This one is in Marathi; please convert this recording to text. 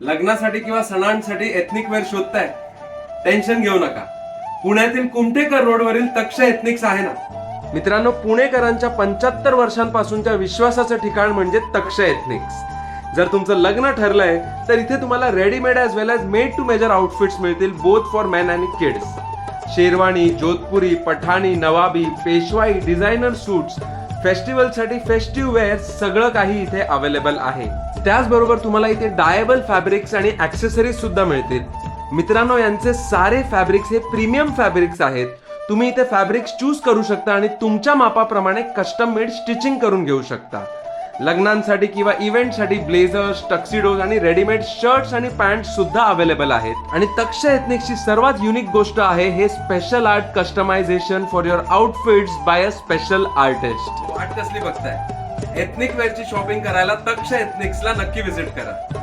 लग्नासाठी किंवा सणांसाठी एथनिक वेअर शोधताय? टेन्शन घेऊ नका. पुण्यातील कुमठेकर रोडवरील तक्ष एथनिक्स आहे ना. मित्रांनो, पुणेकरांच्या 75 वर्षांपासूनच्या विश्वासाचं ठिकाण म्हणजे तक्ष एथनिक्स. जर तुमचं लग्न ठरलंय तर इथे तुम्हाला readymade as well as made to measure outfits मिळतील, बोथ फॉर मेन आणि kids. Sherwani, Jodhpuri, Pathani, Nawabi, Peshwai, designer suits, फेस्टिवलसाठी फेस्टिव्ह वेअर सगळं काही इथे अवेलेबल आहे. त्याचबरोबर तुम्हाला इथे डायबल फॅब्रिक्स आणि ॲक्सेसरीज सुद्धा मिळतील. मित्रांनो, यांचे सारे फॅब्रिक्स हे प्रीमियम फॅब्रिक्स आहेत. तुम्ही इथे फॅब्रिक्स चूज करू शकता आणि तुमच्या मापाप्रमाणे कस्टम मेड स्टिचिंग करून घेऊ शकता. लग्नांसाठी किंवा इव्हेंटसाठी ब्लेझर्स, टक्सिडोज आणि रेडीमेड शर्ट्स आणि पॅन्ट सुद्धा अवेलेबल आहेत. आणि तक्ष एथनिक्सची सर्वात युनिक गोष्ट आहे हे special art customisation for your outfits by a special artist. वाट कसली बघताय? एथनिक वेअरची शॉपिंग करायला तक्ष एथनिक्सला नक्की व्हिजिट करा.